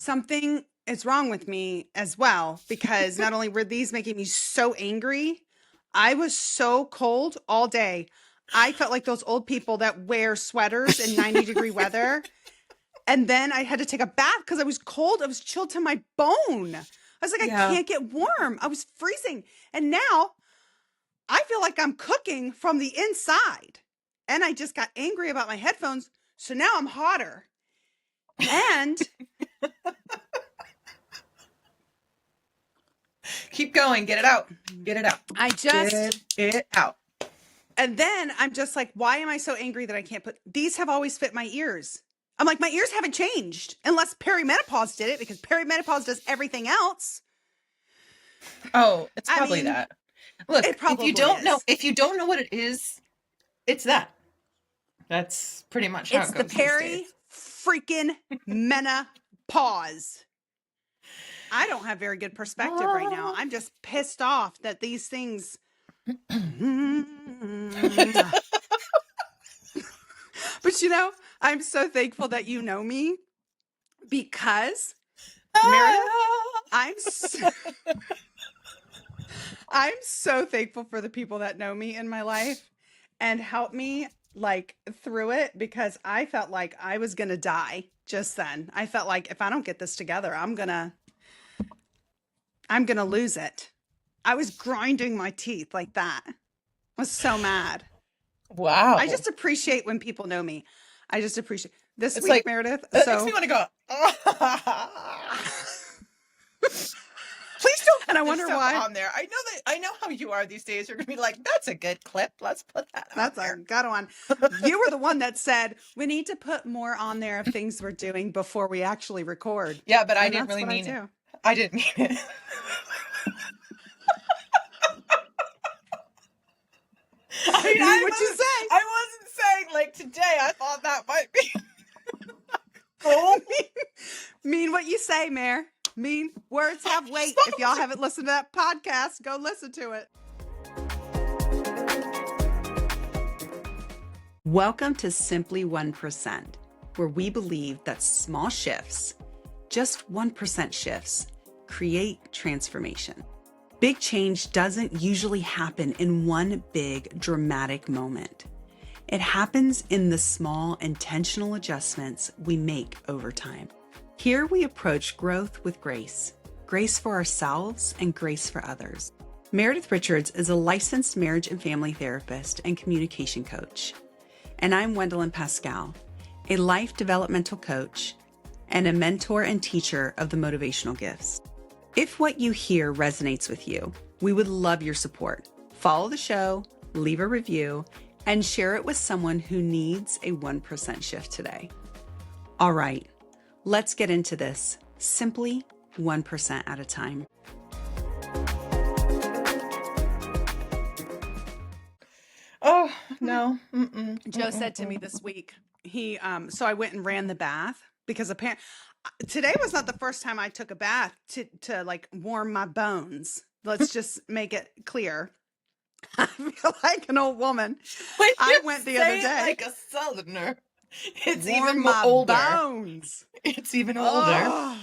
Something is wrong with me as well, because not only were these making me so angry, I was so cold all day. I felt like those old people that wear sweaters in 90-degree weather. And then I had to take a bath because I was cold. I was chilled to my bone. I was like, I Yeah. can't get warm. I was freezing. And now I feel like I'm cooking from the inside. And I just got angry about my headphones. So now I'm hotter. And Keep going. Get it out. Get it out. Get it out. And then I'm just like, why am I so angry that I can't these have always fit my ears. I'm like, my ears haven't changed unless perimenopause did it, because perimenopause does everything else. Oh, it's probably that. Look, it probably if you don't know what it is, it's that. That's pretty much how it goes. It's the peri freaking menopause. I don't have very good perspective right now. I'm just pissed off that these things. But I'm so thankful that you know me, because Meredith, I'm so thankful for the people that know me in my life and help me through it, because I felt like I was going to die just then. I felt like if I don't get this together, I'm going to lose it. I was grinding my teeth like that. I was so mad. Wow. I just appreciate when people know me. I just appreciate this it's week, like, Meredith. It makes me want to go. Please don't. And I wonder why on there. I know how you are these days. You're gonna be like, that's a good clip. Let's put that. That's a good one. You were the one that said we need to put more on there of things we're doing before we actually record. Yeah, but I didn't really mean it. I didn't mean it. I mean, what you say? I wasn't saying like today. I thought that might be. Mean what you say, Mare. Mean words have weight. If y'all haven't listened to that podcast, go listen to it. Welcome to Simply 1%, where we believe that small shifts, just 1% shifts, create transformation. Big change doesn't usually happen in one big dramatic moment. It happens in the small intentional adjustments we make over time. Here we approach growth with grace for ourselves and grace for others. Meredith Richards is a licensed marriage and family therapist and communication coach. And I'm Wendolyn Pascal, a life developmental coach and a mentor and teacher of the motivational gifts. If what you hear resonates with you, we would love your support. Follow the show, leave a review, and share it with someone who needs a 1% shift today. All right, let's get into this, simply 1% at a time. Oh, no. Joe said to me this week, so I went and ran the bath, because apparently today was not the first time I took a bath to like warm my bones. Let's just make it clear. I feel like an old woman. I went the other day. Like a southerner. It's warm even my older. Bones. It's even older. Oh,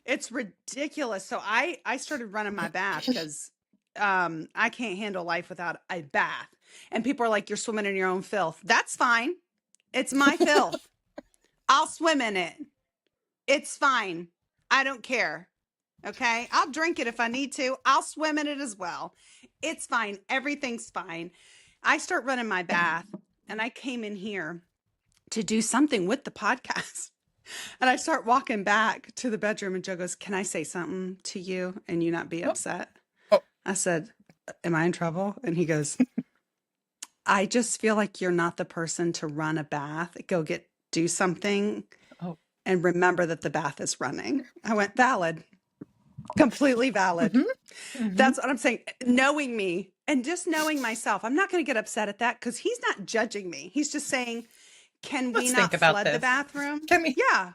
it's ridiculous. So I started running my bath because I can't handle life without a bath. And people are like, you're swimming in your own filth. That's fine. It's my filth. I'll swim in it. It's fine. I don't care. Okay. I'll drink it if I need to. I'll swim in it as well. It's fine. Everything's fine. I start running my bath, and I came in here to do something with the podcast. And I start walking back to the bedroom, and Joe goes, can I say something to you and you not be upset? Oh. I said, am I in trouble? And he goes, I just feel like you're not the person to run a bath. Do something. And remember that the bath is running. I went, valid. Completely valid. That's what I'm saying. Knowing me and just knowing myself, I'm not going to get upset at that, because he's not judging me. He's just saying, can we not flood the bathroom? Can we? Yeah.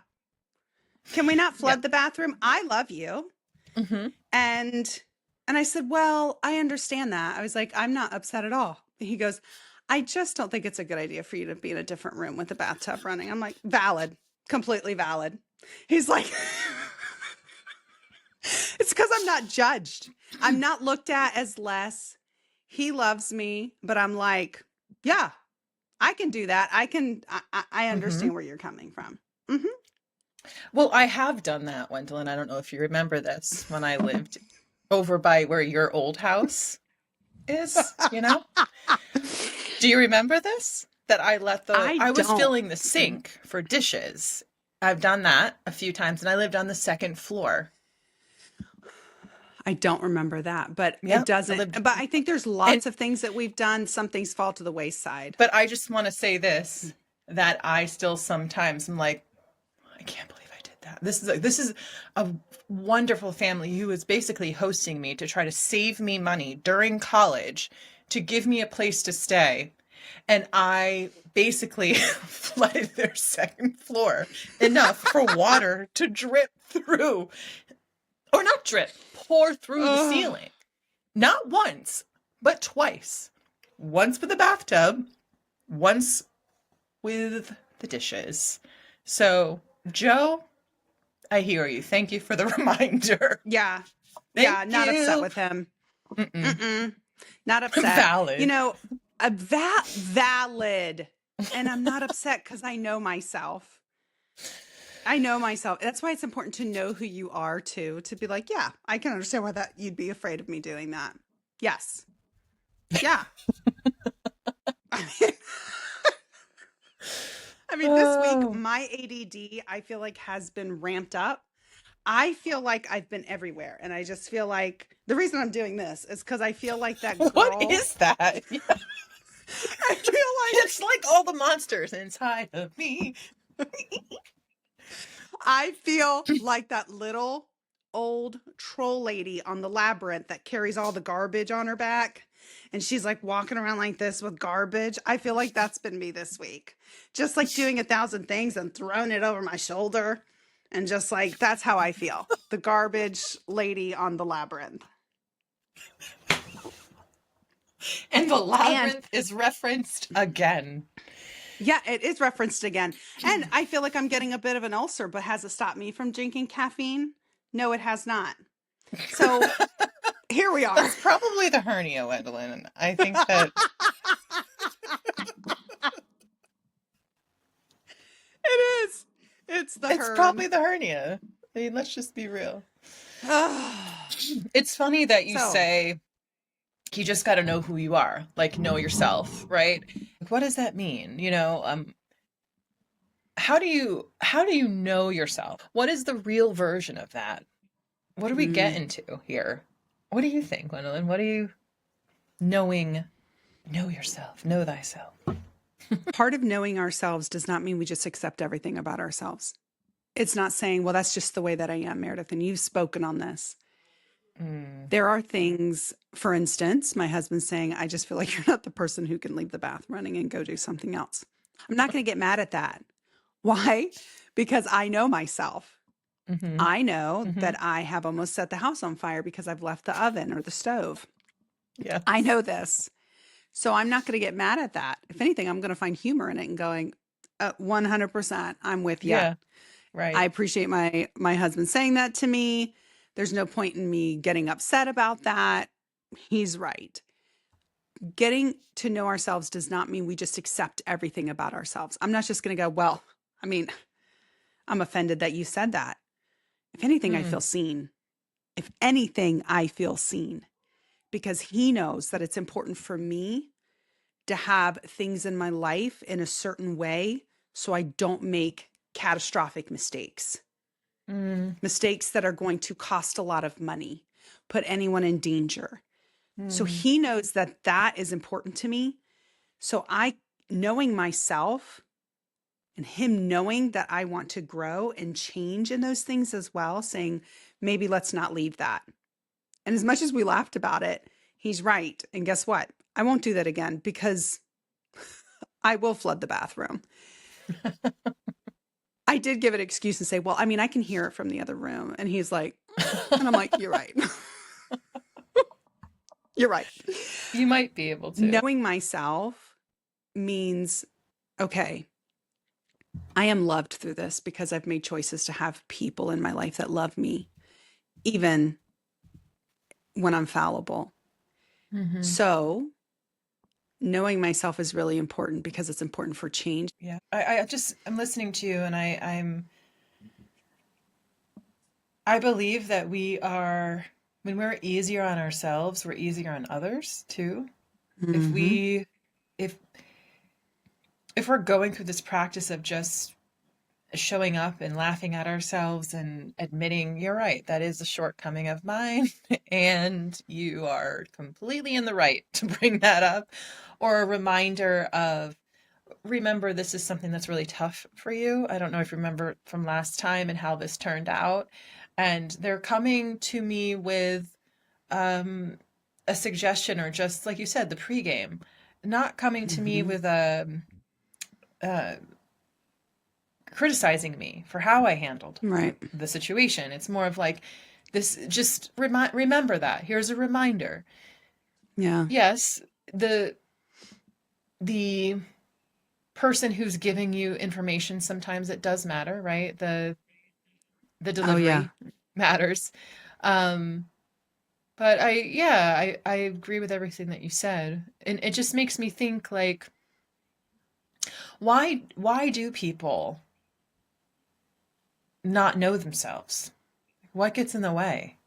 Can we not flood the bathroom? I love you. And I said, well, I understand that. I was like, I'm not upset at all. He goes, I just don't think it's a good idea for you to be in a different room with the bathtub running. I'm like, valid. Completely valid. He's like, because I'm not judged. I'm not looked at as less. He loves me, but I'm like, yeah, I can do that. I Hmm. understand where you're coming from. Hmm. Well, I have done that, Wendolyn. I don't know if you remember this when I lived over by where your old house is, you know? Do you remember this? That I I was don't. filling the sink for dishes. I've done that a few times and I lived on the second floor. I don't remember that, but it Yep. doesn't. But I think there's And lots of things that we've done. Some things fall to the wayside. but I just want to say this, that I still sometimes am like, I can't believe I did that. This is a wonderful family who is basically hosting me to try to save me money during college to give me a place to stay. And I basically flooded their second floor enough for water to drip through, or not drip, pour through the Ugh. ceiling. Not once, but twice. Once with the bathtub, once with the dishes. So, Joe, I hear you. Thank you for the reminder. Yeah. Thank Yeah. Not upset you. with him. Mm-mm. Mm-mm. Not upset. You Valid. know, valid. And I'm not upset because I know myself. I know myself. That's why it's important to know who you are too, to be like, yeah, I can understand why that you'd be afraid of me doing that. Yes. Yeah. I mean, this week, Oh, my ADD, I feel like has been ramped up. I feel like I've been everywhere. And I just feel like the reason I'm doing this is because I feel like that what girl. is that? I feel like It's like all the monsters inside of me. I feel like that little old troll lady on the labyrinth that carries all the garbage on her back. And she's like walking around like this with garbage. I feel like that's been me this week. Just like doing 1,000 things and throwing it over my shoulder. And just like, that's how I feel. The garbage lady on the labyrinth. And the And labyrinth is referenced again. yeah, it is referenced again. And I feel like I'm getting a bit of an ulcer, but has it stopped me from drinking caffeine? No, it has not. So here we are. That's probably the hernia, Wendolyn. I think that It is. It's the it's hern. probably the hernia. I mean, let's just be real. It's funny that you So, say you just got to know who you are, like know yourself, right? Like, what does that mean? How do you know yourself? What is the real version of that? What do we get mm, into here? What do you think, Gwendolyn? What do you knowing know yourself, know thyself? part of knowing ourselves does not mean we just accept everything about ourselves. It's not saying, well, that's just the way that I am, Meredith, and you've spoken on this. Mm, There are things, for instance, my husband's saying, I just feel like you're not the person who can leave the bath running and go do something else. I'm not going to get mad at that. Why? Because I know myself. mm-hmm, I know mm-hmm. that I have almost set the house on fire because I've left the oven or the stove. Yes. I know this. So I'm not going to get mad at that. If anything, I'm going to find humor in it and going, 100%, I'm with you. Yeah. I Right. appreciate my husband saying that to me. There's no point in me getting upset about that. He's right. Getting to know ourselves does not mean we just accept everything about ourselves. I'm not just going to go, well, I mean, I'm offended that you said that. If anything, I Mm, feel seen. If anything, I feel seen because he knows that it's important for me to have things in my life in a certain way so I don't make catastrophic mistakes, mm, mistakes that are going to cost a lot of money, put anyone in danger. So mm, he knows that that is important to me. So knowing myself and him knowing that I want to grow and change in those things as well, saying, maybe let's not leave that. And as much as we laughed about it, he's right. And guess what? I won't do that again because I will flood the bathroom. I did give an excuse and say, well, I mean, I can hear it from the other room. And he's like, and I'm like, you're right. You're right. you might be able to. Knowing myself means, okay, I am loved through this because I've made choices to have people in my life that love me, even when I'm fallible. Mm-hmm. So knowing myself is really important because it's important for change. Yeah. I'm listening to you, and I believe that when we're easier on ourselves, we're easier on others too. If Mm-hmm. we, if, if we're going through this practice of just showing up and laughing at ourselves and admitting, you're right, that is a shortcoming of mine, and you are completely in the right to bring that up, or a reminder of, remember, this is something that's really tough for you. I don't know if you remember from last time and how this turned out. And they're coming to me with um, a suggestion, or just like you said, the pregame, not coming to me Mm-hmm. with uh, criticizing me for how I handled Right. the situation. It's more of like, this, just remember that. Here's a reminder. Yeah. Yes, the person who's giving you information, sometimes it does matter, right? The Oh, yeah. delivery matters. Um, but I agree with everything that you said. And it just makes me think, like, why do people not know themselves? What gets in the way?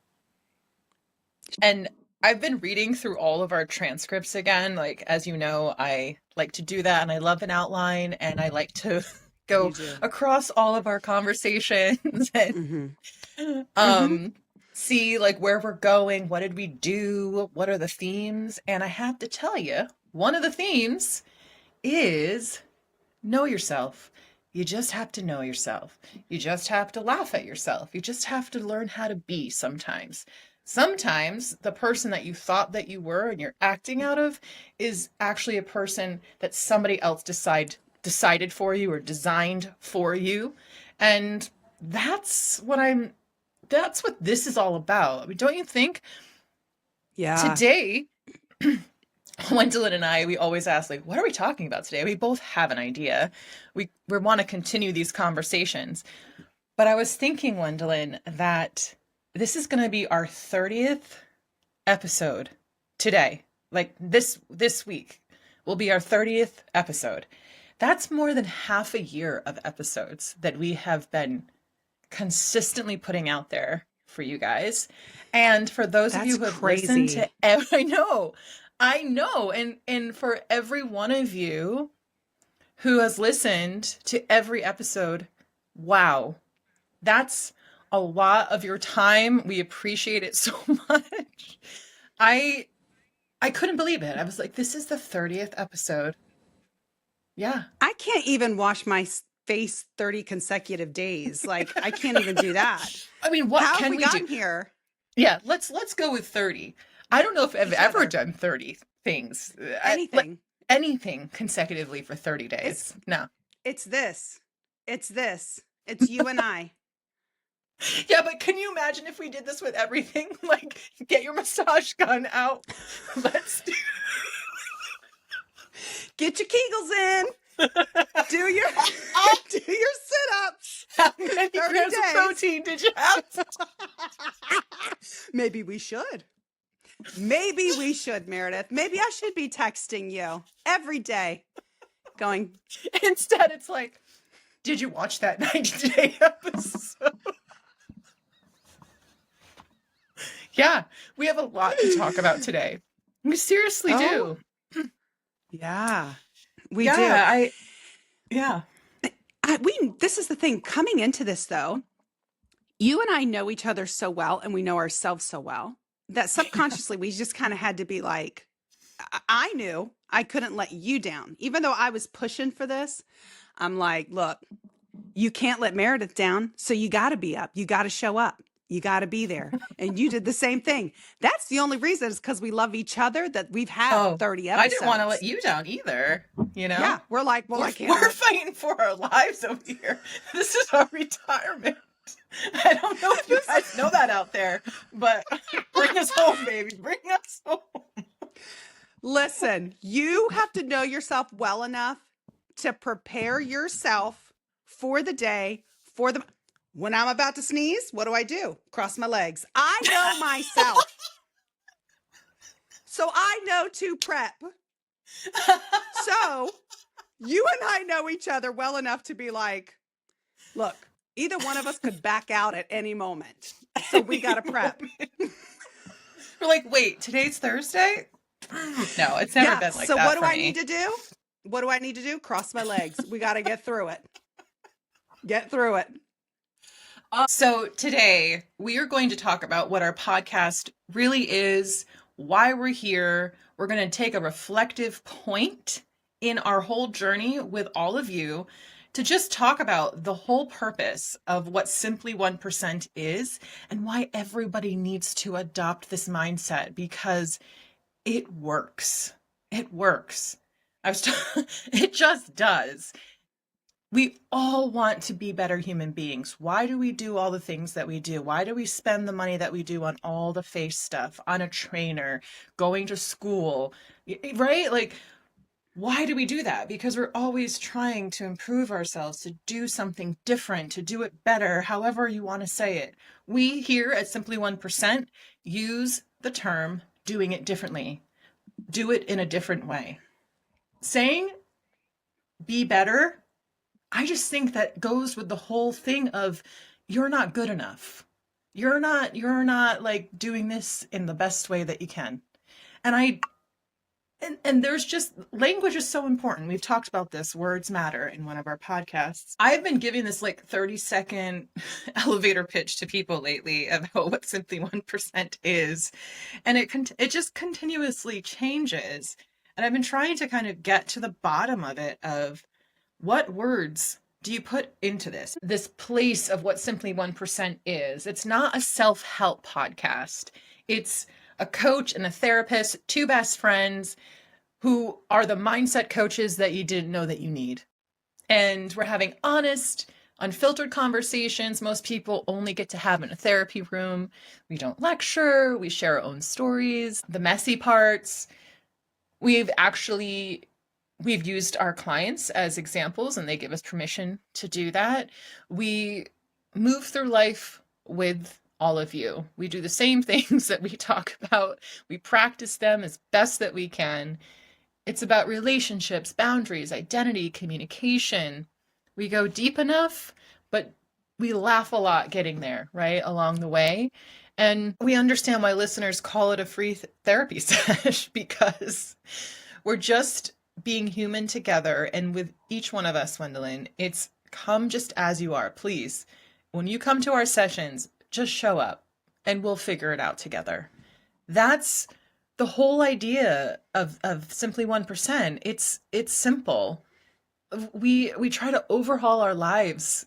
And I've been reading through all of our transcripts again. Like, as you know, I like to do that, and I love an outline, and I like to You go do. across all of our conversations and Mm-hmm. Mm-hmm. um see like where we're going, what did we do, what are the themes. And I have to tell you, one of the themes is know yourself. You just have to know yourself. You just have to laugh at yourself. You just have to learn how to be sometimes. Sometimes the person that you thought that you were and you're acting out of is actually a person that somebody else decided for you or designed for you. And that's what I'm that's what this is all about. I mean, don't you think? Yeah. Today, Wendolyn and I, we always ask, like, what are we talking about today? We both have an idea. We want to continue these conversations. But I was thinking, Wendolyn, that this is going to be our 30th episode today. Like this week will be our 30th episode. That's more than half a year of episodes that we have been consistently putting out there for you guys. And for those of you That's who have listened to crazy. I know, and for every one of you who has listened to every episode, wow. That's a lot of your time. We appreciate it so much. I I couldn't believe it. I was like, this is the 30th episode. Yeah. I can't even wash my face 30 consecutive days. Like, I can't even do that. I mean, what How have can we we do? gotten here? Yeah, let's go with 30. I don't know if I've Each ever other. done 30 things. Like Anything. anything consecutively for 30 It's days. No. it's this. It's this. It's you and I. Yeah, but can you imagine if we did this with everything? Like, get your massage gun out. Let's do Get your Kegels in. Do your do your sit-ups. how many 30 grams of days. protein did you have? Maybe we should. Maybe we should, Meredith. Maybe I should be texting you every day going, Instead, it's like, did you watch that 90-day episode? Yeah, we have a lot to talk about today. We seriously Oh, do. yeah, we Yeah, do. yeah. This is the thing coming into this though, you and I know each other so well and we know ourselves so well that subconsciously we just kind of had to be like, I knew I couldn't let you down. Even though I was pushing for this, I'm like, look, you can't let Meredith down. So you got to be up. You got to show up. You got to be there. And you did the same thing. That's the only reason is because we love each other that we've had Oh, 30 I didn't want to let episodes. you down either, you Yeah. know? We're like, well, I can't We're let, fighting for our lives over here. This is our retirement. I don't know if you guys know that out there, but bring us home, baby. Bring us home. listen, you have to know yourself well enough to prepare yourself for the day, when I'm about to sneeze, what do? Cross my legs. I know myself. So I know to prep. So you and I know each other well enough to be like, look, either one of us could back out at any moment. So we got to prep. We're like, wait, today's Thursday? No, it's never been like so that. what do for I me. need to do? What do I need to do? Cross my legs. We got to get through it. Get through it. So today we are going to talk about what our podcast really is, why we're here. We're going to take a reflective point in our whole journey with all of you to just talk about the whole purpose of what Simply 1% is and why everybody needs to adopt this mindset, because it works. It works. It just does. We all want to be better human beings. Why do we do all the things that we do? Why do we spend the money that we do on all the face stuff, on a trainer, going to school, right? Like, why do we do that? Because we're always trying to improve ourselves, to do something different, to do it better, however you want to say it. We here at Simply 1% use the term doing it differently. Do it in a different way. Saying be better, I just think that goes with the whole thing of you're not good enough. You're not like doing this in the best way that you can. And there's just, language is so important. We've talked about this, words matter, in one of our podcasts. I've been giving this like 30-second elevator pitch to people lately about what Simply 1% is. And it just continuously changes. And I've been trying to kind of get to the bottom of it, of what words do you put into this place of what Simply 1% is? It's not a self-help podcast. It's a coach and a therapist, two best friends who are the mindset coaches that you didn't know that you need. And we're having honest, unfiltered conversations most people only get to have in a therapy room. We don't lecture. We share our own stories, the messy parts. We've used our clients as examples, and they give us permission to do that. We move through life with all of you. We do the same things that we talk about. We practice them as best that we can. It's about relationships, boundaries, identity, communication. We go deep enough, but we laugh a lot getting there, right, along the way. And we understand why listeners call it a free therapy session, because we're just being human together. And with each one of us, Wendolyn, it's come just as you are. Please, when you come to our sessions, just show up and we'll figure it out together. That's the whole idea of Simply 1%. It's simple. We try to overhaul our lives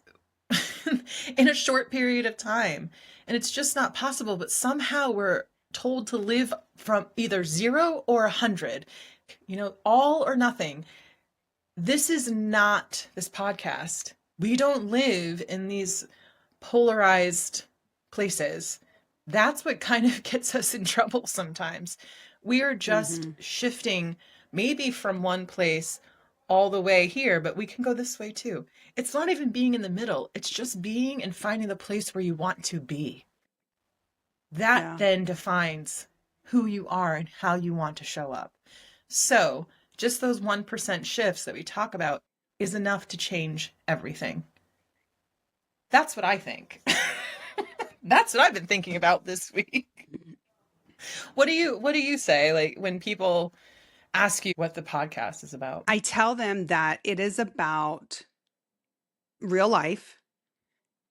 in a short period of time, and it's just not possible. But somehow we're told to live from either 0 or 100, all or nothing. This is not this podcast. We don't live in these polarized places. That's what kind of gets us in trouble sometimes. We are just shifting maybe from one place all the way here, but we can go this way too. It's not even being in the middle. It's just being and finding the place where you want to be. That then defines who you are and how you want to show up. So just those 1% shifts that we talk about is enough to change everything. That's what I think. That's what I've been thinking about this week. What do you say, like, when people ask you what the podcast is about? I tell them that it is about real life.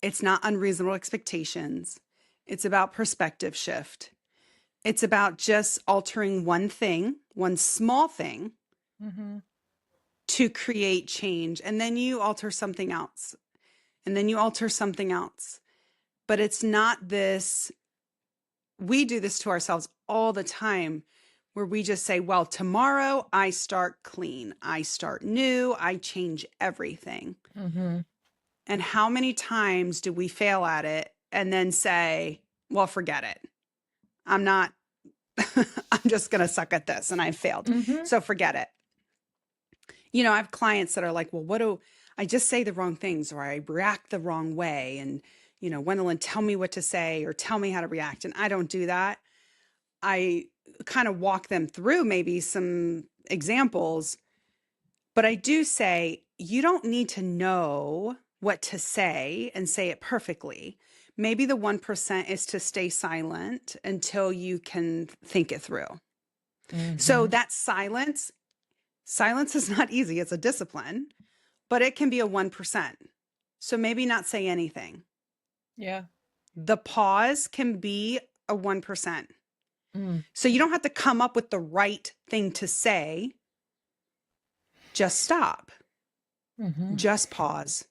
It's not unreasonable expectations. It's about perspective shift. It's about just altering one thing, one small thing, to create change. And then you alter something else. And then you alter something else. But it's not this, we do this to ourselves all the time, where we just say, well, tomorrow I start clean. I start new. I change everything. And how many times do we fail at it and then say, well, forget it. I'm just going to suck at this, and I failed. So forget it. I have clients that are like, well, I just say the wrong things, or I react the wrong way. And, Wendolyn, tell me what to say or tell me how to react. And I don't do that. I kind of walk them through maybe some examples. But I do say you don't need to know what to say and say it perfectly. Maybe the 1% is to stay silent until you can think it through. So Mm-hmm. that silence is not easy. It's a discipline, but it can be a 1%. So maybe not say anything. Yeah. The pause can be a 1%. Mm. So you don't have to come up with the right thing to say. Just stop. Mm-hmm. Just pause.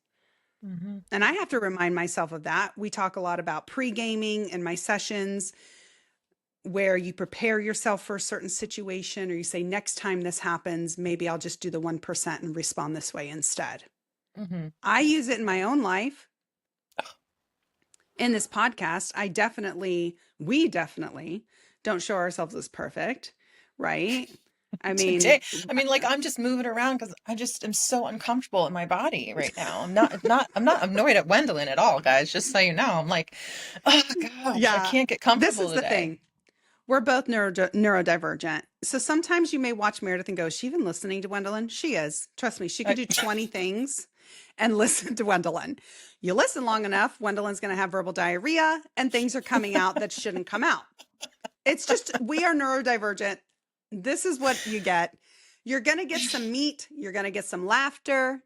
Mm-hmm. And I have to remind myself of that. We talk a lot about pre-gaming in my sessions where you prepare yourself for a certain situation, or you say, next time this happens, maybe I'll just do the 1% and respond this way instead. Mm-hmm. I use it in my own life. In this podcast, we definitely don't show ourselves as perfect, right? I mean, Today, I mean, like I'm just moving around because I just am so uncomfortable in my body right now. I'm not annoyed at Wendolyn at all, guys. Just so you know, I'm like, oh gosh, I yeah, can't get this comfortable is the today. thing. We're both neurodivergent. So sometimes you may watch Meredith and go, is she even listening to Wendolyn? She is. Trust me, she could I, do 20 things and listen to Wendolyn. You listen long enough, Wendolyn's going to have verbal diarrhea and things are coming out that shouldn't come out. It's just, we are neurodivergent. This is what you get. You're going to get some meat. You're going to get some laughter.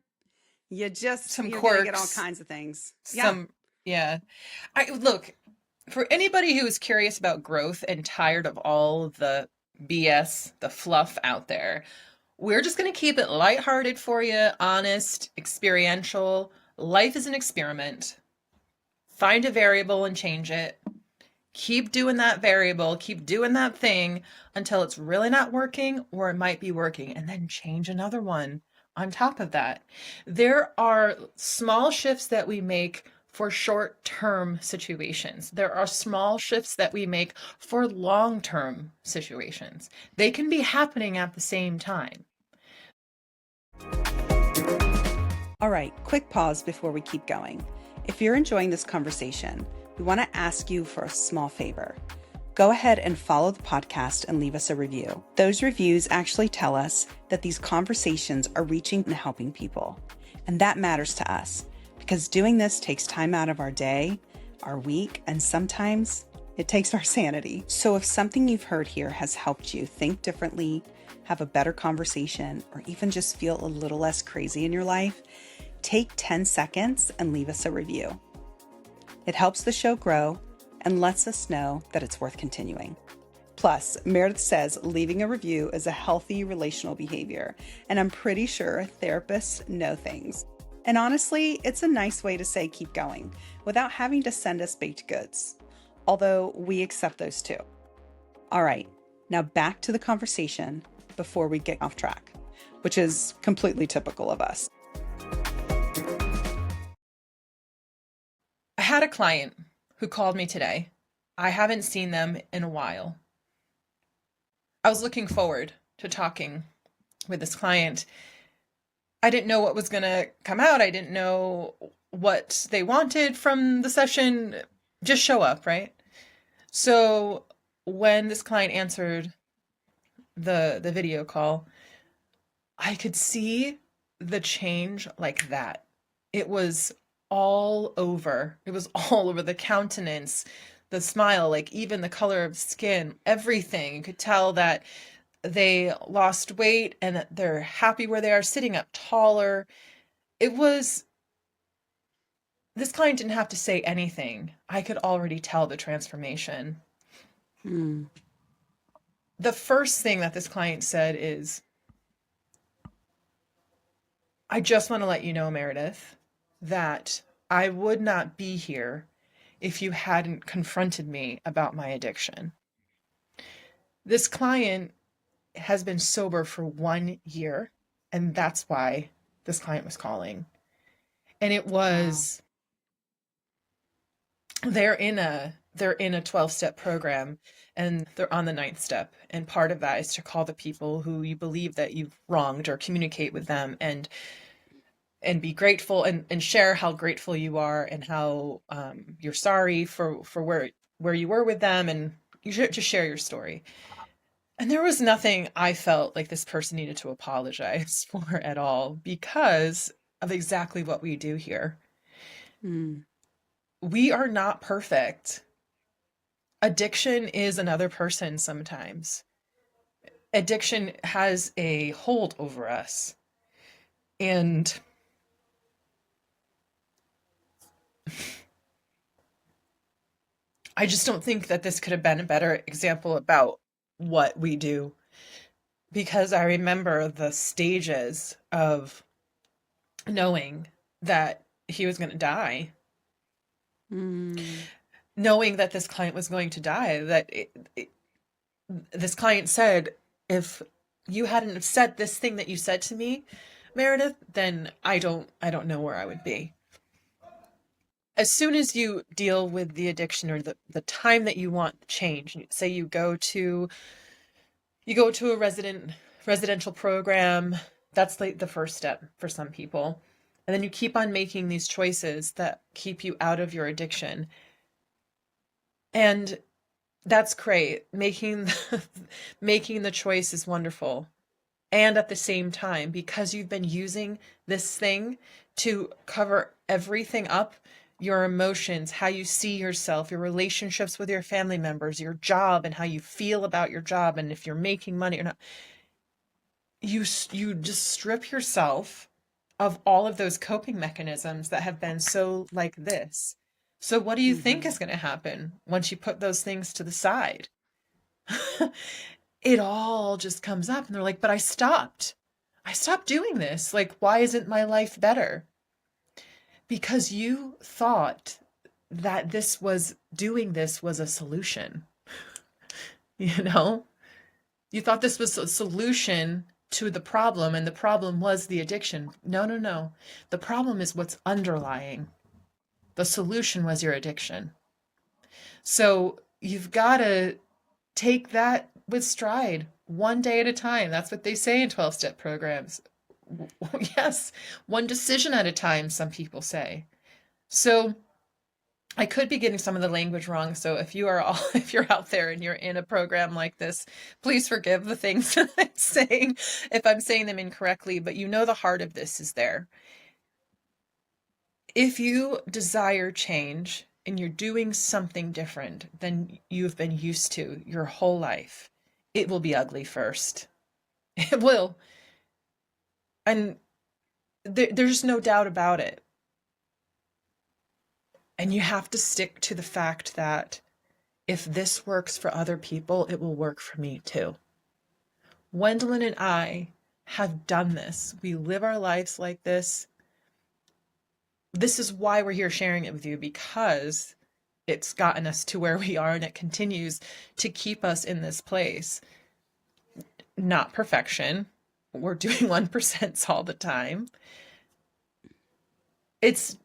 some You're going to get all quirks, kinds of things. Yeah. some yeah. I look for anybody who is curious about growth and tired of all the BS, the fluff out there. We're just going to keep it lighthearted for you, honest, experiential. Life is an experiment. Find a variable and change it. Keep doing that variable, keep doing that thing until it's really not working or it might be working, and then change another one on top of that. There are small shifts that we make for short term situations. There are small shifts that we make for long term situations. They can be happening at the same time. All right, quick pause before we keep going. If you're enjoying this conversation, we want to ask you for a small favor. Go ahead and follow the podcast and leave us a review. Those reviews actually tell us that these conversations are reaching and helping people. And that matters to us because doing this takes time out of our day, our week, and sometimes it takes our sanity. So if something you've heard here has helped you think differently, have a better conversation, or even just feel a little less crazy in your life, take 10 seconds and leave us a review. It helps the show grow and lets us know that it's worth continuing. Plus, Meredith says leaving a review is a healthy relational behavior, and I'm pretty sure therapists know things. And honestly, it's a nice way to say keep going without having to send us baked goods, although we accept those too. All right, now back to the conversation before we get off track, which is completely typical of us. I had a client who called me today. I haven't seen them in a while. I was looking forward to talking with this client. I didn't know what was going to come out. I didn't know what they wanted from the session. Just show up, right? So when this client answered the video call, I could see the change like that. It was all over. It was all over the countenance, the smile, like even the color of skin, everything. You could tell that they lost weight and that they're happy where they are, sitting up taller. It was, this client didn't have to say anything. I could already tell the transformation. Mm. The first thing that this client said is, I just want to let you know, Meredith, that I would not be here if you hadn't confronted me about my addiction. This client has been sober for 1 year, and that's why this client was calling. And it Wow. was, they're in a 12-step program, and they're on the ninth step. And part of that is to call the people who you believe that you've wronged or communicate with them and be grateful and share how grateful you are and how you're sorry for where you were with them, and you should just share your story. And there was nothing I felt like this person needed to apologize for at all because of exactly what we do here. Mm. We are not perfect. Addiction is another person sometimes. Addiction has a hold over us. And I just don't think that this could have been a better example about what we do, because I remember the stages of knowing that he was going to die, Mm. knowing that this client was going to die, that this client said, if you hadn't have said this thing that you said to me, Meredith, then I don't know where I would be. As soon as you deal with the addiction or the time that you want change, say you go to a residential program, that's like the first step for some people. And then you keep on making these choices that keep you out of your addiction. And that's great. Making the choice is wonderful. And at the same time, because you've been using this thing to cover everything up, your emotions, how you see yourself, your relationships with your family members, your job, and how you feel about your job, and if you're making money or not, you just strip yourself of all of those coping mechanisms that have been so like this. So what do you think is going to happen once you put those things to the side? It all just comes up and they're like, but I stopped. I stopped doing this. Like, why isn't my life better? Because you thought that doing this was a solution. You know, you thought this was a solution to the problem, and the problem was the addiction. No, no, no. The problem is what's underlying. The solution was your addiction. So you've got to take that with stride, one day at a time. That's what they say in 12-step programs. Yes, one decision at a time, some people say. So I could be getting some of the language wrong. So if you're out there and you're in a program like this, please forgive the things that I'm saying if I'm saying them incorrectly, but you know the heart of this is there. If you desire change and you're doing something different than you've been used to your whole life, it will be ugly first. It will. And there's no doubt about it. And you have to stick to the fact that if this works for other people, it will work for me too. Wendolyn and I have done this. We live our lives like this. This is why we're here sharing it with you, because it's gotten us to where we are and it continues to keep us in this place. Not perfection. We're doing 1% all the time. It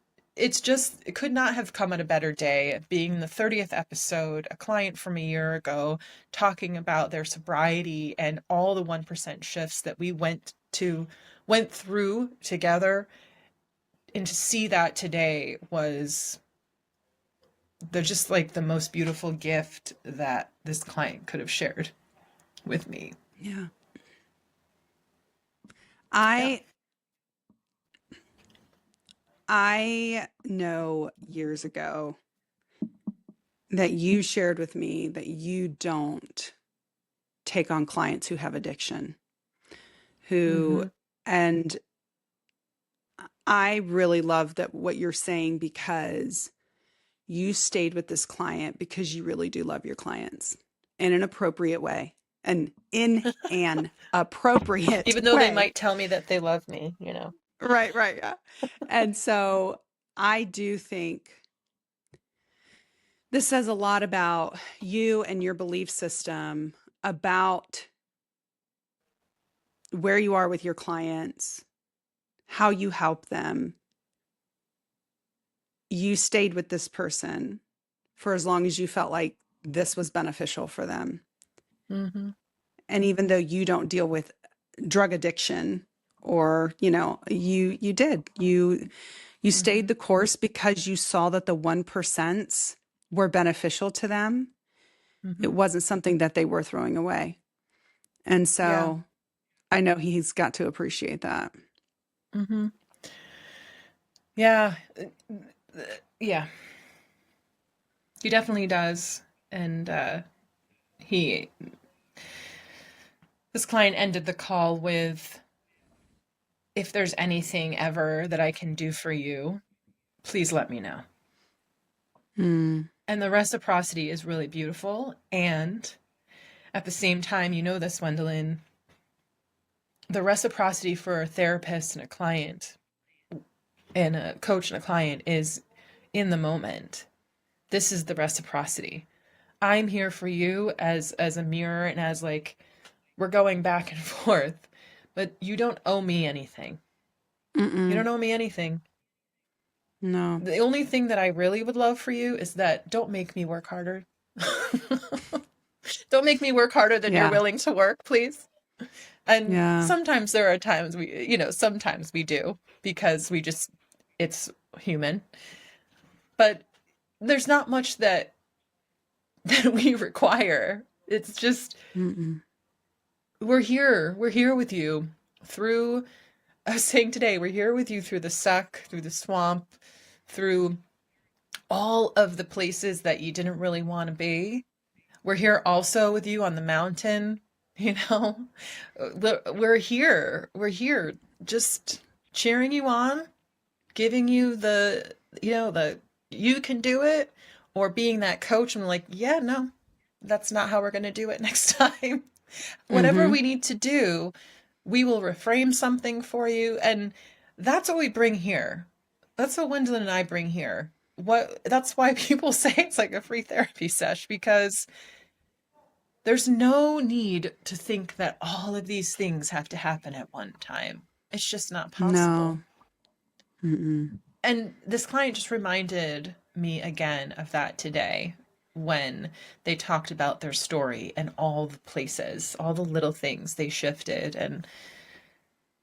could not have come at a better day, being the 30th episode, a client from a year ago talking about their sobriety and all the 1% shifts that we went through together. And to see that today was just like the most beautiful gift that this client could have shared with me. Yeah. Yeah. I know years ago that you shared with me that you don't take on clients who have addiction, and I really love that what you're saying, because you stayed with this client because you really do love your clients in an appropriate way, and in an appropriate Even though they way. might tell me that they love me, Right, right. Yeah. And so I do think this says a lot about you and your belief system, about where you are with your clients, how you help them. You stayed with this person for as long as you felt like this was beneficial for them. Mm-hmm. And even though you don't deal with drug addiction, or, you did. You stayed the course because you saw that the 1% were beneficial to them. Mm-hmm. It wasn't something that they were throwing away. And Yeah. so I know he's got to appreciate that. Mm-hmm. Yeah. Yeah. He definitely does. And he, this client ended the call with, if there's anything ever that I can do for you, please let me know. Mm. And the reciprocity is really beautiful. And at the same time, you know this, Wendolyn, the reciprocity for a therapist and a client and a coach and a client is in the moment. This is the reciprocity. I'm here for you as a mirror and as like we're going back and forth, but you don't owe me anything. You Mm-mm. don't owe me anything. No. The only thing that I really would love for you is that don't make me work harder. Don't make me work harder than you're Yeah. willing to work, please. And Yeah. sometimes there are times sometimes we do because it's human. But there's not much that we require. It's just Mm-mm. we're here. We're here with you through, I was saying today, we're here with you through the suck, through the swamp, through all of the places that you didn't really want to be. We're here also with you on the mountain, you know. We're here. We're here just cheering you on, giving you the you can do it, or being that coach and like, yeah, no, that's not how we're going to do it next time. Whatever Mm-hmm. we need to do, we will reframe something for you. And that's what we bring here. That's what Wendolyn and I bring here. That's why people say it's like a free therapy sesh, because there's no need to think that all of these things have to happen at one time. It's just not possible. No. Mm-mm. And this client just reminded me again of that today when they talked about their story and all the places, all the little things they shifted, and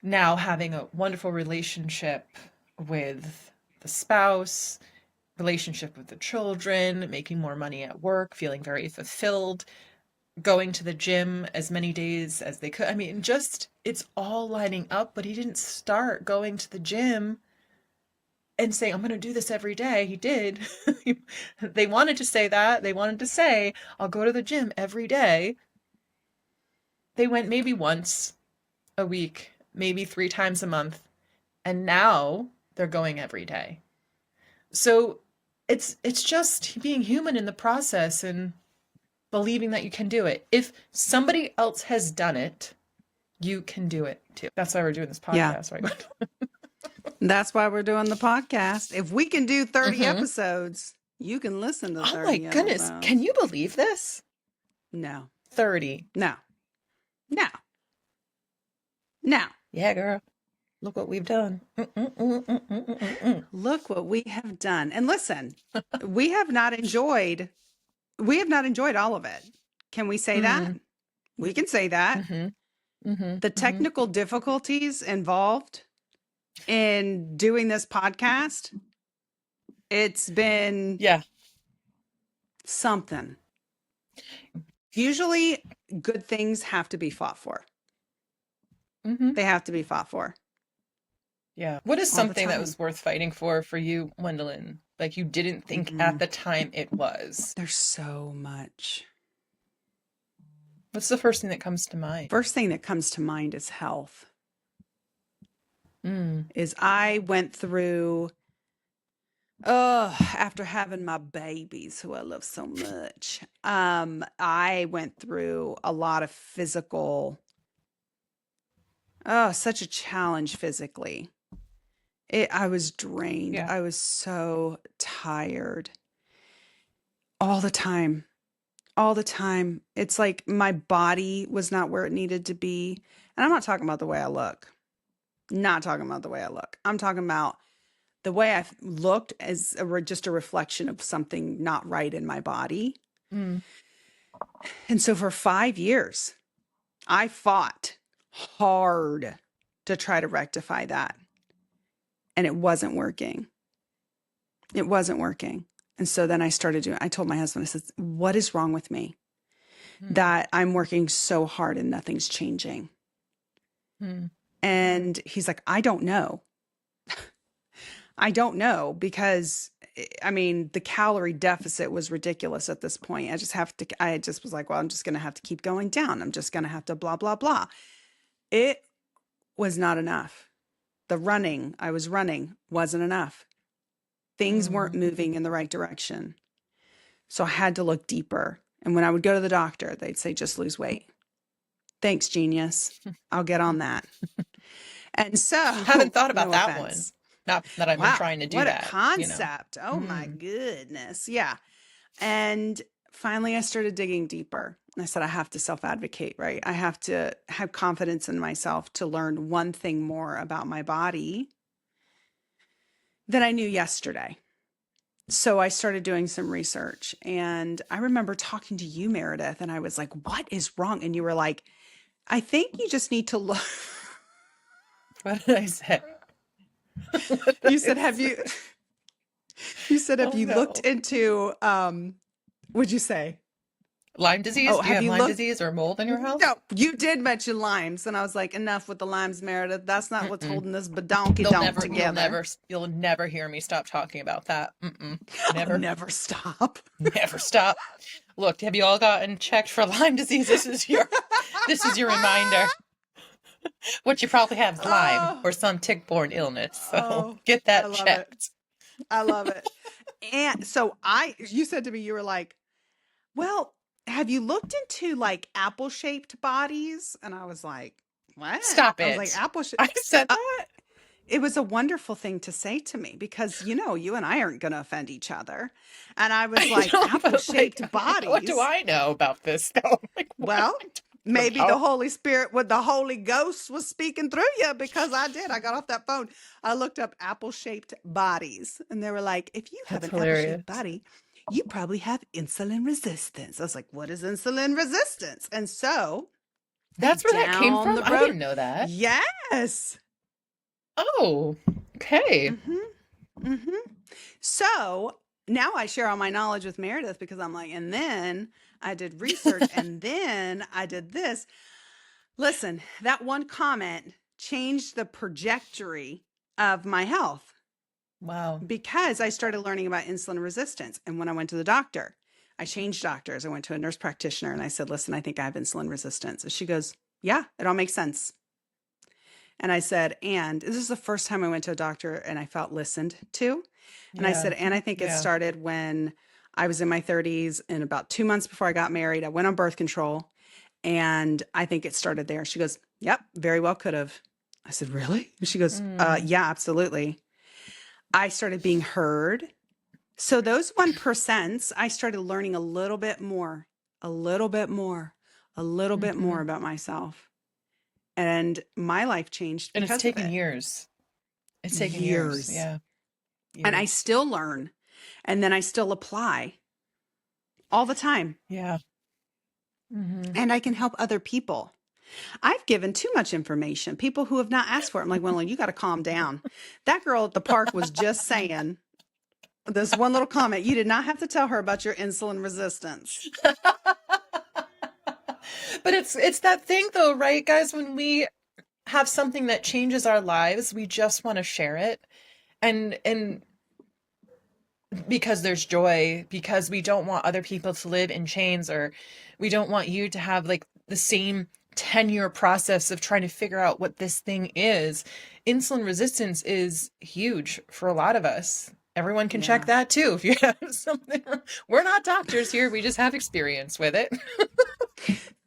now having a wonderful relationship with the spouse, relationship with the children, making more money at work, feeling very fulfilled, going to the gym as many days as they could. I mean, just it's all lining up, but he didn't start going to the gym and saying, I'm going to do this every day. He did. They wanted to say that. They wanted to say, I'll go to the gym every day. They went maybe once a week, maybe 3 times a month. And now they're going every day. So it's just being human in the process and believing that you can do it. If somebody else has done it, you can do it too. That's why we're doing this Yeah. podcast, right? That's why we're doing the podcast. If we can do 30 Mm-hmm. episodes, you can listen to Oh my 30 goodness. Can episodes. you believe this? No. 30. No. No. No. Yeah, girl. Look what we've done. Look what we have done. And listen, we have not enjoyed all of it. Can we say that? Mm, We can say that. mhm, mhm, The mhm. technical difficulties involved in doing this podcast, it's been Yeah. something. Usually good things have to be fought for. Mhm. They have to be fought for Yeah. What is all the something that time. was worth fighting for you, Wendolyn? Like you didn't think at the time it was. There's so much. What's the first thing that comes to mind? First thing that comes to mind is health. Mm. Is I went through, after having my babies who I love so much, I went through a lot of such a challenge physically. I was drained. Yeah. I was so tired all the time. All the time. It's like my body was not where it needed to be. And I'm not talking about the way I look. Not talking about the way I look. I'm talking about the way I looked as just a reflection of something not right in my body. Mm. And so for 5 years, I fought hard to try to rectify that. And it wasn't working. It wasn't working. And so then I told my husband, I said, what is wrong with me? that I'm working so hard and nothing's changing. Hmm. And he's like, I don't know. I don't know because I mean, the calorie deficit was ridiculous at this point. I just was like, well, I'm just going to have to keep going down. I'm just going to have to blah, blah, blah. It was not enough. The running I was running wasn't enough. Things weren't moving in the right direction. So I had to look deeper. And when I would go to the doctor, they'd say, just lose weight. Thanks, genius. I'll get on that. And so, Haven't thought about no that offense. one. Not that I've been Wow, trying to do what a that, concept. Oh my goodness. Yeah. And finally, I started digging deeper. I said, I have to self-advocate, right? I have to have confidence in myself to learn one thing more about my body than I knew yesterday. So I started doing some research, and I remember talking to you, Meredith, and I was like, what is wrong? And you were like, I think you just need to look. What did I say? You said, have you, you said, have Oh you looked no. into, what'd you say? Lyme disease? Oh, Do you have have you Lyme looked? disease or mold in your house? No, you did mention limes, and I was like, enough with the limes, Meredith. That's not what's Mm-mm. holding this badonky You'll donk never, you'll together. never, you'll never hear me stop talking about that. Mm-mm. I'll Never, never stop. never stop. Look, have you all gotten checked for Lyme disease? This is your reminder. What you probably have is Lyme Oh, or some tick-borne illness. So oh, get I that love it. checked. I love it. And so you said to me, you were like, well, have you looked into like apple-shaped bodies? And I was like, what? Stop I was like, it. apple I shaped. said that. It was a wonderful thing to say to me because, you and I aren't going to offend each other. And I was I like, know, but like, apple-shaped what do bodies. I know about this though? Like, what am Well, I talking maybe the about? Holy Spirit with the Holy Ghost was speaking through you because I did. I got off that phone. I looked up apple-shaped bodies and they were like, if you have That's an apple-shaped hilarious. body, you probably have insulin resistance. I was like, what is insulin resistance? And so That's where that came down from? the I road, didn't know that. yes. Oh, okay. Mm-hmm. So now I share all my knowledge with Meredith because I'm like, and then I did research and then I did this. Listen, that one comment changed the trajectory of my health Wow. because I started learning about insulin resistance. And when I went to the doctor, I changed doctors. I went to a nurse practitioner and I said, listen, I think I have insulin resistance. And she goes, yeah, it all makes sense. And I said, and this is the first time I went to a doctor and I felt listened to. And I Yeah. said, and I think it Yeah. started when I was in my 30s and about 2 months before I got married, I went on birth control. And I think it started there. She goes, yep, very well could have. I said, really? And she goes, Mm. yeah, absolutely. I started being heard. So those 1%, I started learning a little bit more, a little bit more, a little bit more Hmm. about myself. And my life changed And it's because of taken it. years. It's taken years. Years. Yeah. And I Years. still learn. And then I still apply all the time. Yeah. Hmm. And I can help other people. I've given too much information. People who have not asked for it. I'm like, well, you got to calm down. That girl at the park was just saying this one little comment. You did not have to tell her about your insulin resistance. But it's that thing though, right, guys? When we have something that changes our lives, we just want to share it. And because there's joy, because we don't want other people to live in chains, or we don't want you to have like the same 10-year process of trying to figure out what this thing is. Insulin resistance is huge for a lot of us. Everyone can check Yeah. that too if you have something. We're not doctors here, we just have experience with it.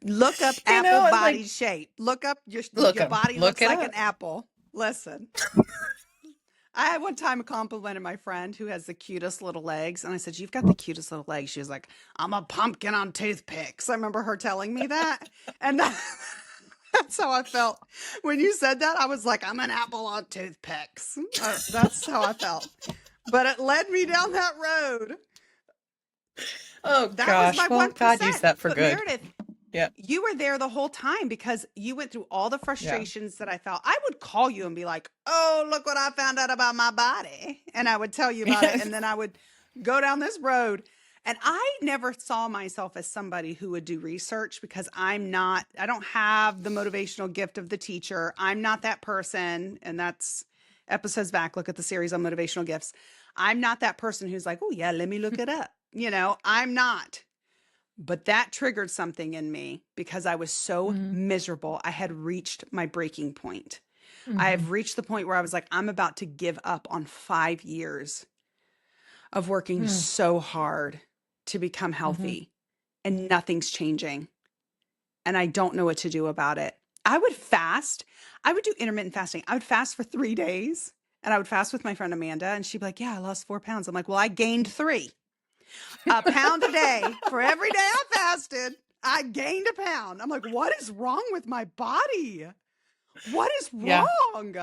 Look up You apple know, and body like, shape. Look up your look 'em. body Look looks it like up. an apple. Listen. I had one time complimented my friend who has the cutest little legs. And I said, you've got the cutest little legs. She was like, I'm a pumpkin on toothpicks. I remember her telling me that. And that's how I felt. When you said that, I was like, I'm an apple on toothpicks. That's how I felt. But it led me down that road. Oh That was gosh. my Well, God 1%. used that for But good. Meredith, Yeah. you were there the whole time because you went through all the Yeah. frustrations that I felt. I would call you and be like, oh, look what I found out about my body. And I would tell you about it. And then I would go down this road. And I never saw myself as somebody who would do research because I don't have the motivational gift of the teacher. I'm not that person. And that's episodes back. Look at the series on motivational gifts. I'm not that person who's like, oh, yeah, let me look it up. I'm not. But that triggered something in me because I was so Mm-hmm. miserable. I had reached my breaking point. I Mm-hmm. have reached the point where I was like, I'm about to give up on 5 years of working so hard to become Mm-hmm. healthy and nothing's changing. And I don't know what to do about it. I would fast. I would do intermittent fasting. I would fast for 3 days and I would fast with my friend Amanda. And she'd be like, yeah, I lost 4 pounds. I'm like, well, I gained 3. A pound a day for every day I fasted. I gained a pound. I'm like, what is wrong with my body? What is Yeah. wrong?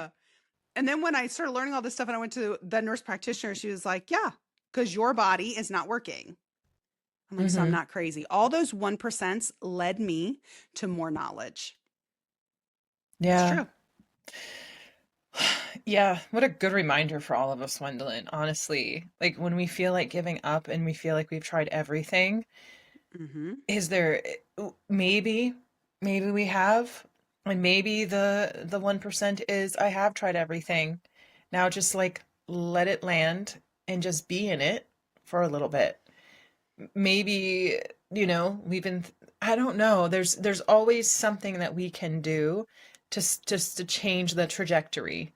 And then when I started learning all this stuff and I went to the nurse practitioner, she was like, yeah, because your body is not working. I'm like, so I'm Mm-hmm. not crazy. All those 1% led me to more knowledge. It's Yeah. true. Yeah. What a good reminder for all of us, Wendolyn. Honestly, like when we feel like giving up and we feel like we've tried everything, Mm-hmm. is there maybe we have, and maybe the 1% is I have tried everything. Now just like let it land and just be in it for a little bit. Maybe, we've been, I don't know. There's always something that we can do just to change the trajectory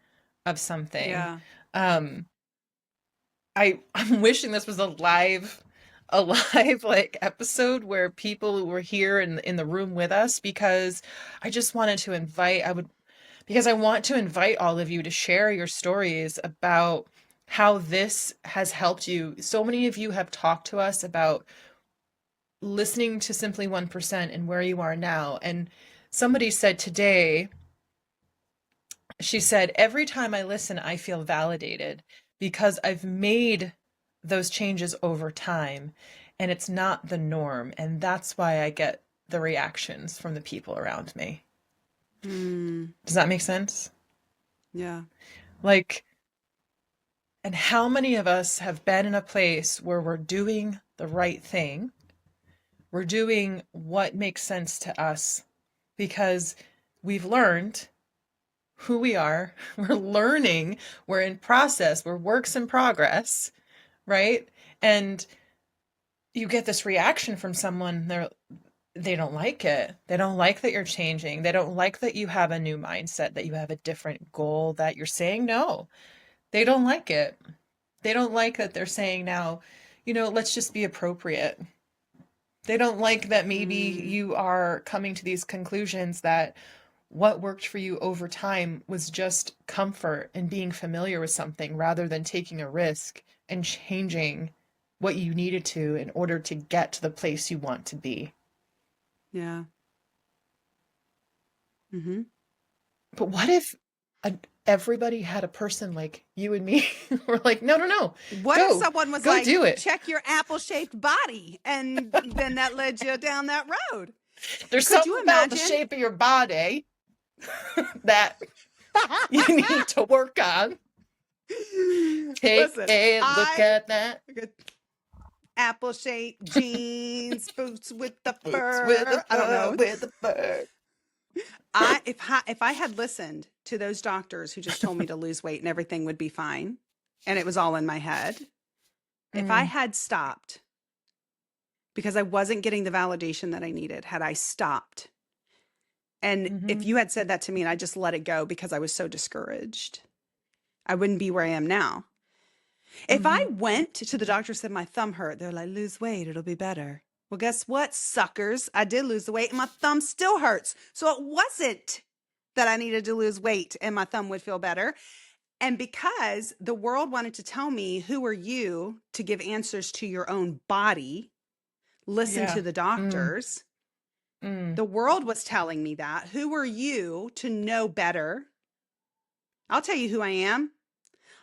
of something. Yeah. Um, I'm wishing this was a live like episode where people were here in the room with us, because I just wanted to invite I would because I want to invite all of you to share your stories about how this has helped you. So many of you have talked to us about listening to Simply 1% and where you are now. And somebody said today, she said, every time I listen, I feel validated because I've made those changes over time and it's not the norm. And that's why I get the reactions from the people around me. Mm, Does that make sense? yeah. Like, and how many of us have been in a place where we're doing the right thing? We're doing what makes sense to us because we've learned who we are. We're learning. We're in process. We're works in progress, right? And you get this reaction from someone, they don't like it. They don't like that you're changing. They don't like that you have a new mindset, that you have a different goal, that you're saying no. They don't like it. They don't like that they're saying now, let's just be appropriate. They don't like that maybe Mm, you are coming to these conclusions that what worked for you over time was just comfort and being familiar with something rather than taking a risk and changing what you needed to in order to get to the place you want to be. yeah. Mm-hmm. But what if a, everybody had a person like you and me? We're like, no, no, no, What if go, someone was go like, do it. check your apple-shaped body, and then that led you down that road? There's Could something you about the imagine? shape of your body that you need to work on. Take Listen, a look I at that. apple-shaped jeans, boots with the Boots with a fur. I don't fur, know. with a fur. If I had listened to those doctors who just told me to lose weight and everything would be fine, and it was all in my head, if I Mm, had stopped because I wasn't getting the validation that I needed, had I stopped, and if mm-hmm, you had said that to me and I just let it go because I was so discouraged, I wouldn't be where I am now. If I mm-hmm. went to the doctor and said my thumb hurt, they're like, lose weight, it'll be better. Well, guess what, suckers? I did lose the weight and my thumb still hurts. So it wasn't that I needed to lose weight and my thumb would feel better. And because the world wanted to tell me, who are you to give answers to your own body? Listen to Yeah. the Mm, doctors. mm. The world was telling me that. Who are you to know better? I'll tell you who I am.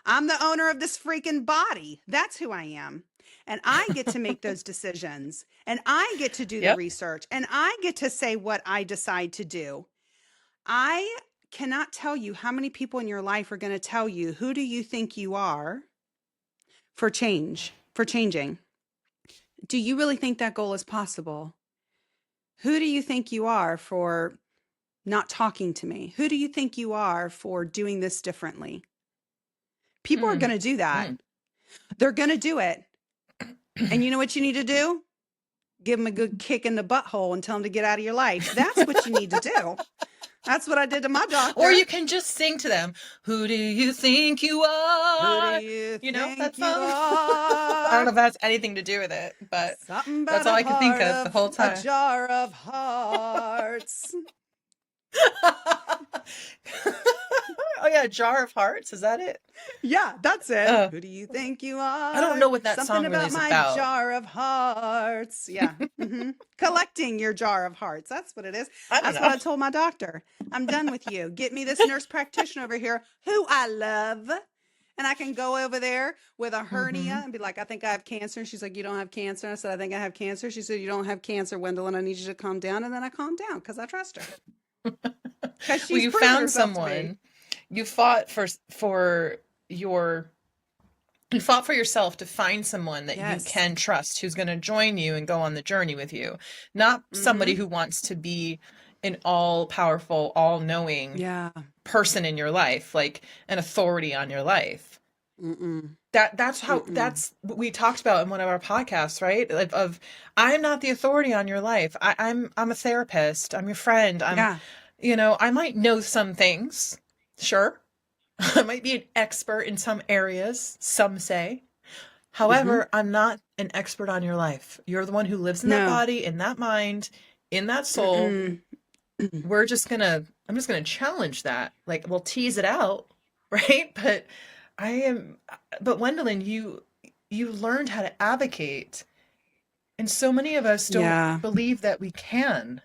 I'm the owner of this freaking body. That's who I am. And I get to make those decisions and I get to do the Yep. research and I get to say what I decide to do. I cannot tell you how many people in your life are going to tell you, who do you think you are for change, for changing? Do you really think that goal is possible? Who do you think you are for not talking to me? Who do you think you are for doing this differently? People are Mm, going to do that. mm. They're going to do it. And you know what you need to do? Give them a good kick in the butthole and tell them to get out of your life. That's what you need to do. That's what I did to my doctor. Or you can just sing to them, "Who do you think you Who do are?" you You know that think you song? I don't know are? if that's anything to do with it, but Something that's about all a I could think heart of the of whole a time. jar of hearts. Oh yeah, Jar of Hearts, is that it? Yeah, that's it. Uh, Who do you think you I don't are? know what that Something song really about is my about. jar of hearts. Yeah. Collecting your jar of hearts. That's what it is. I don't That's what know. I told my doctor. I'm done with you. Get me this nurse practitioner over here who I love. And I can go over there with a hernia Hmm. and be like, I think I have cancer. And she's like, you don't have cancer. I said, I think I have cancer. She said, you don't have cancer, Wendolyn. I need you to calm down. And then I calmed down because I trust her. Because Well, she's you proven found herself to me. someone. You fought for your you fought for yourself to find someone that you Yes. can trust, who's going to join you and go on the journey with you, not somebody Mm-hmm. who wants to be an all-powerful, all-knowing Yeah. person in your life, like an authority on your life. Mm-mm. That's what we talked about in one of our podcasts, right? Of I'm not the authority on your life. I'm a therapist. I'm your friend. Yeah. I might know some things. Sure. I might be an expert in some areas, some say. Mm-hmm. However, I'm not an expert on your life. You're the one who lives in that No. body, in that mind, in that soul. Mm-mm. I'm just gonna challenge that. Like, we'll tease it out, right? I am, but Gwendolyn, you learned how to advocate, and so many of us don't Yeah. believe that we can.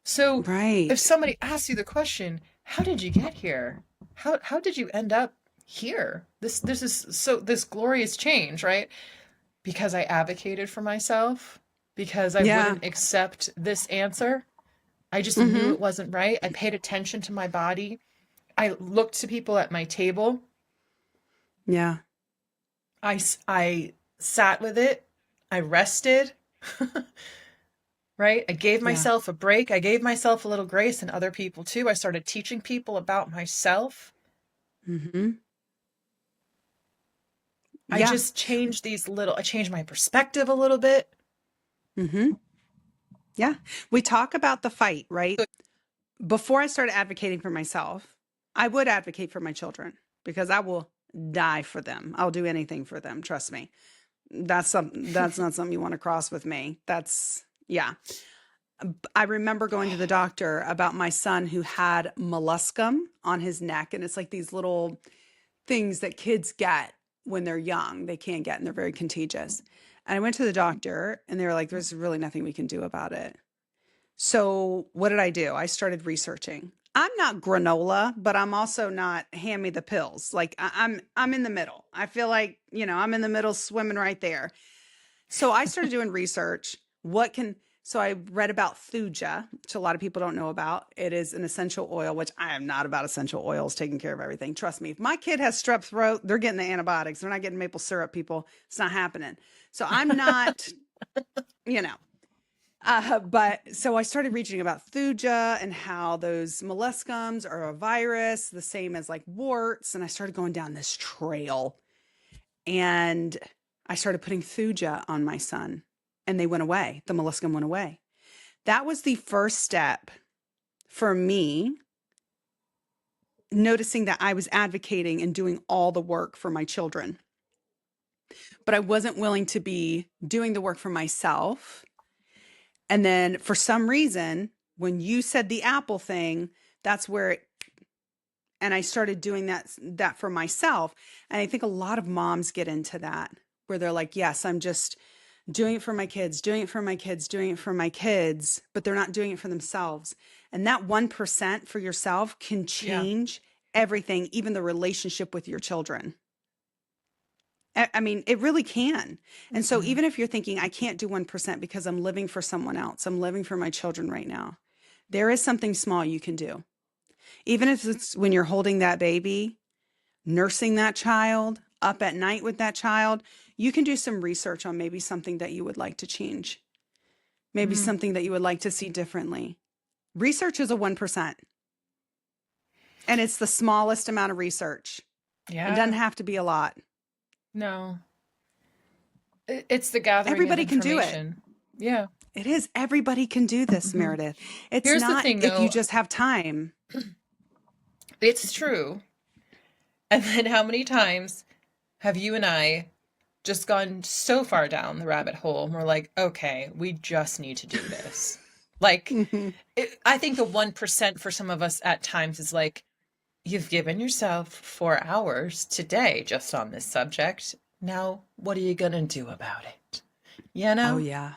So, if Right. somebody asks you the question, "How did you get here? How did you end up here? This glorious change, right? Because I advocated for myself, because I Yeah. wouldn't accept this answer. I just knew Mm-hmm. it wasn't right. I paid attention to my body. I looked to people at my table. Yeah. I sat with it. I rested, right? I gave Yeah. myself a break. I gave myself a little grace, and other people too. I started teaching people about myself. Mm-hmm. I Yeah. just I changed my perspective a little bit. Mm-hmm. Yeah. We talk about the fight, right? Before I started advocating for myself, I would advocate for my children because I will die for them. I'll do anything for them. Trust me. That's not something you want to cross with me. Yeah. I remember going to the doctor about my son who had molluscum on his neck. And it's like these little things that kids get when they're young, they can't get, and they're very contagious. And I went to the doctor and they were like, there's really nothing we can do about it. So what did I do? I started researching. I'm not granola, but I'm also not hand me the pills. Like I'm in the middle. I feel like, I'm in the middle swimming right there. So I started doing research. So I read about thuja, which a lot of people don't know about. It is an essential oil, which I am not about essential oils taking care of everything. Trust me. If my kid has strep throat, they're getting the antibiotics. They're not getting maple syrup, people. It's not happening. So I'm not, you know. But so I started reading about thuja and how those molluscums are a virus, the same as like warts. And I started going down this trail and I started putting thuja on my son and they went away. The molluscum went away. That was the first step for me noticing that I was advocating and doing all the work for my children, but I wasn't willing to be doing the work for myself. And then for some reason, when you said the apple thing, that's where and I started doing that for myself. And I think a lot of moms get into that where they're like, yes, I'm just doing it for my kids, doing it for my kids, doing it for my kids, but they're not doing it for themselves. And that 1% for yourself can Yeah. change everything, even the relationship with your children. I mean, it really can. And so Mhm. even if you're thinking, I can't do 1% because I'm living for someone else, I'm living for my children right now, there is something small you can do. Even if it's when you're holding that baby, nursing that child, up at night with that child, you can do some research on maybe something that you would like to change, maybe something that you would like to see differently. Research is a 1%. And it's the smallest amount of research. Yeah. It doesn't have to be a lot. No. It's the gathering Everybody of can do it. information. Yeah. It is. Everybody can do this, Meredith. It's Here's the not thing, if though. you just have time. It's true. And then how many times have you and I just gone so far down the rabbit hole and we're like, okay, we just need to do this. Like, I think the 1% for some of us at times is like, you've given yourself 4 hours today just on this subject. Now, what are you going to do about it? You know? Oh, yeah.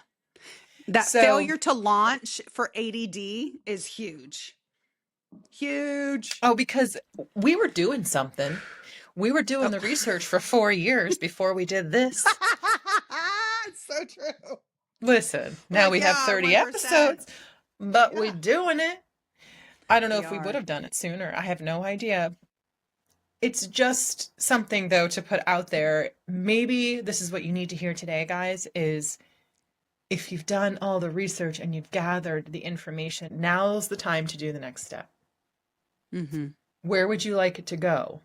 That failure to launch for ADD is huge. Huge. Oh, because we were doing something. We were doing the research for 4 years before we did this. It's so true. Listen, now we have 30 1%. episodes, but we're doing it. I don't know if we are. would have done it sooner. I have no idea. It's just something, though, to put out there. Maybe this is what you need to hear today, guys, is if you've done all the research and you've gathered the information, now's the time to do the next step. Where would you like it to go?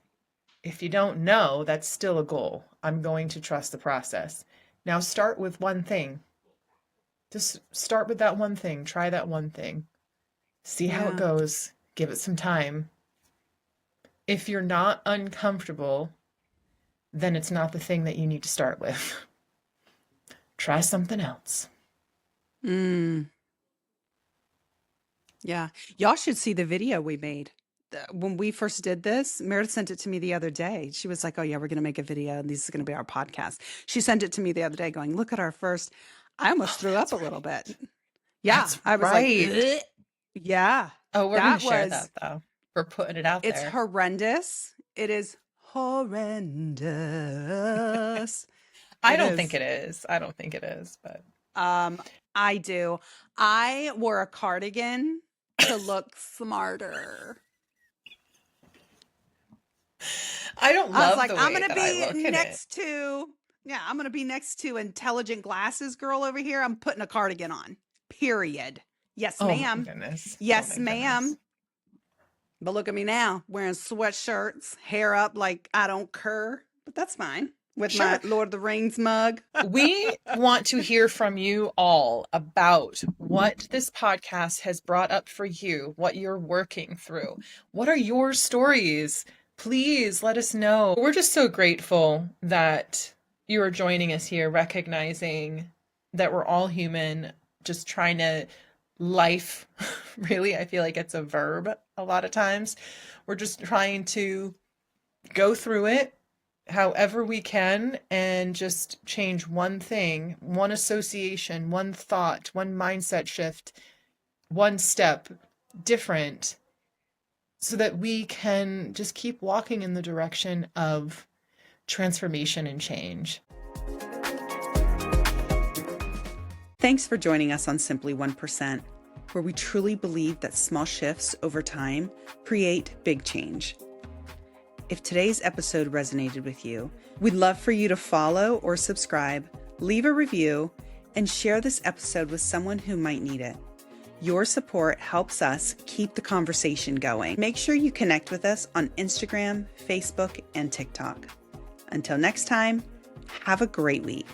If you don't know, that's still a goal. I'm going to trust the process. Now start with one thing. Just start with that one thing. Try that one thing. See how it goes. Give it some time. If you're not uncomfortable, then it's not the thing that you need to start with. Try something else. Yeah. Y'all should see the video we made. When we first did this, Meredith sent it to me the other day. She was like, oh, yeah, we're going to make a video and this is going to be our podcast. She sent it to me the other day going, look at our first. I almost threw up a little bit. Yeah. That's I was right. like, "Ugh." Yeah. Oh, we're going to share was- that, though. We're putting it out It's there. horrendous. It is horrendous. I don't think it is. I don't think it is, but I do. I wore a cardigan to look smarter. I don't I was love like, the way I'm gonna that I be look in it. next to, I'm gonna be next to intelligent glasses girl over here. I'm putting a cardigan on. Period. Yes, Oh, my ma'am. goodness. Yes, Oh, my ma'am. goodness. But look at me now, wearing sweatshirts, hair up like I don't care. But that's fine. With my Lord of the Rings mug. We want to hear from you all about what this podcast has brought up for you, what you're working through. What are your stories? Please let us know. We're just so grateful that you are joining us here, recognizing that we're all human, just trying to life. Really, I feel like it's a verb a lot of times. We're just trying to go through it however we can and just change one thing, one association, one thought, one mindset shift, one step different, so that we can just keep walking in the direction of transformation and change. Thanks for joining us on Simply 1%, where we truly believe that small shifts over time create big change. If today's episode resonated with you, we'd love for you to follow or subscribe, leave a review, and share this episode with someone who might need it. Your support helps us keep the conversation going. Make sure you connect with us on Instagram, Facebook, and TikTok. Until next time, have a great week.